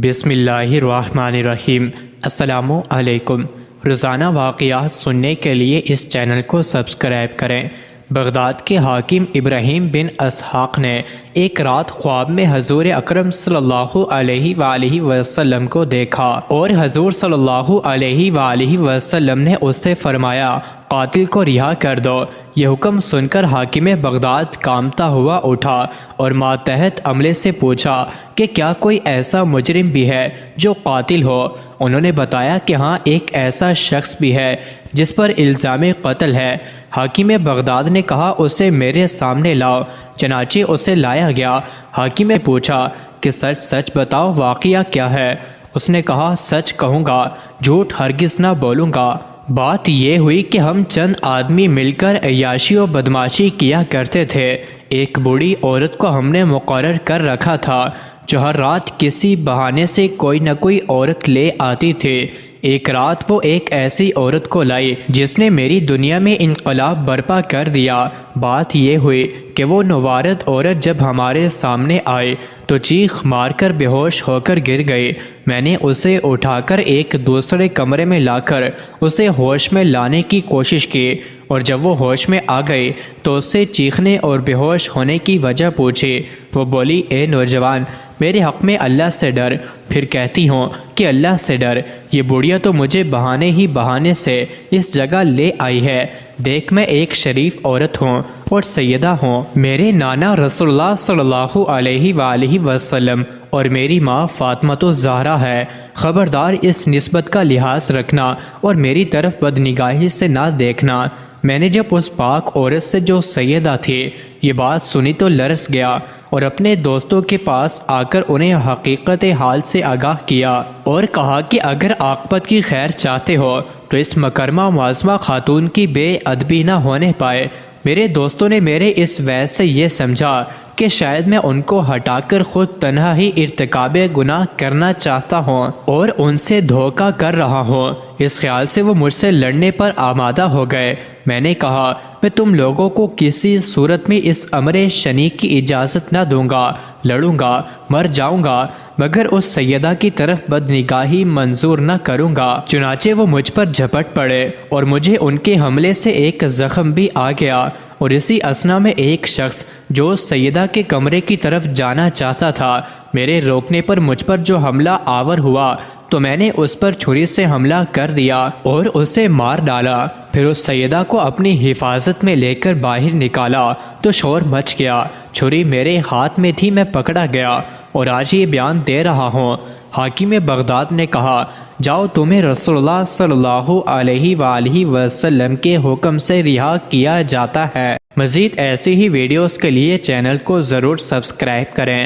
بسم اللہ الرحمن الرحیم۔ السلام علیکم۔ روزانہ واقعات سننے کے لیے اس چینل کو سبسکرائب کریں۔ بغداد کے حاکم ابراہیم بن اسحاق نے ایک رات خواب میں حضور اکرم صلی اللہ علیہ وآلہ وسلم کو دیکھا اور حضور صلی اللہ علیہ وآلہ وسلم نے اس سے فرمایا، قاتل کو رہا کر دو۔ یہ حکم سن کر حاکم بغداد کانپتا ہوا اٹھا اور ماتحت عملے سے پوچھا کہ کیا کوئی ایسا مجرم بھی ہے جو قاتل ہو؟ انہوں نے بتایا کہ ہاں، ایک ایسا شخص بھی ہے جس پر الزام قتل ہے۔ حاکم بغداد نے کہا، اسے میرے سامنے لاؤ۔ چنانچہ اسے لایا گیا۔ حاکم نے پوچھا کہ سچ سچ بتاؤ، واقعہ کیا ہے؟ اس نے کہا، سچ کہوں گا، جھوٹ ہرگز نہ بولوں گا۔ بات یہ ہوئی کہ ہم چند آدمی مل کر عیاشی و بدماشی کیا کرتے تھے۔ ایک بوڑھی عورت کو ہم نے مقرر کر رکھا تھا جو ہر رات کسی بہانے سے کوئی نہ کوئی عورت لے آتی تھی۔ ایک رات وہ ایک ایسی عورت کو لائی جس نے میری دنیا میں انقلاب برپا کر دیا۔ بات یہ ہوئی کہ وہ نوارد عورت جب ہمارے سامنے آئی تو چیخ مار کر بے ہوش ہو کر گر گئی۔ میں نے اسے اٹھا کر ایک دوسرے کمرے میں لا کر اسے ہوش میں لانے کی کوشش کی، اور جب وہ ہوش میں آ گئی تو اس سے چیخنے اور بے ہوش ہونے کی وجہ پوچھی۔ وہ بولی، اے نوجوان، میرے حق میں اللہ سے ڈر۔ پھر کہتی ہوں کہ اللہ سے ڈر۔ یہ بڑھیا تو مجھے بہانے ہی بہانے سے اس جگہ لے آئی ہے۔ دیکھ، میں ایک شریف عورت ہوں اور سیدہ ہوں۔ میرے نانا رسول اللہ صلی اللہ علیہ وآلہ وسلم اور میری ماں فاطمۃ الزہرا ہے۔ خبردار، اس نسبت کا لحاظ رکھنا اور میری طرف بدنگاہی سے نہ دیکھنا۔ میں نے جب اس پاک عورت سے جو سیدہ تھی یہ بات سنی تو لرز گیا اور اپنے دوستوں کے پاس آ کر انہیں حقیقت حال سے آگاہ کیا اور کہا کہ اگر عاقبت کی خیر چاہتے ہو تو اس مکرمہ معظمہ خاتون کی بے ادبی نہ ہونے پائے۔ میرے دوستوں نے میرے اس وعظ سے یہ سمجھا کہ شاید میں ان کو ہٹا کر خود تنہا ہی ارتکاب گناہ کرنا چاہتا ہوں اور ان سے دھوکہ کر رہا ہوں۔ اس خیال سے وہ مجھ سے لڑنے پر آمادہ ہو گئے۔ میں نے کہا، میں تم لوگوں کو کسی صورت میں اس امر شنیع کی اجازت نہ دوں گا، لڑوں گا، مر جاؤں گا، مگر اس سیدہ کی طرف بدنگاہی منظور نہ کروں گا۔ چنانچہ وہ مجھ پر جھپٹ پڑے اور مجھے ان کے حملے سے ایک زخم بھی آ گیا، اور اسی اثنا میں ایک شخص جو سیدہ کے کمرے کی طرف جانا چاہتا تھا، میرے روکنے پر مجھ پر جو حملہ آور ہوا تو میں نے اس پر چھری سے حملہ کر دیا اور اسے مار ڈالا۔ پھر اس سیدہ کو اپنی حفاظت میں لے کر باہر نکالا تو شور مچ گیا۔ چھری میرے ہاتھ میں تھی، میں پکڑا گیا اور آج یہ بیان دے رہا ہوں۔ حاکم بغداد نے کہا، جاؤ، تمہیں رسول اللہ صلی اللہ علیہ وآلہ وسلم کے حکم سے رہا کیا جاتا ہے۔ مزید ایسی ہی ویڈیوز کے لیے چینل کو ضرور سبسکرائب کریں۔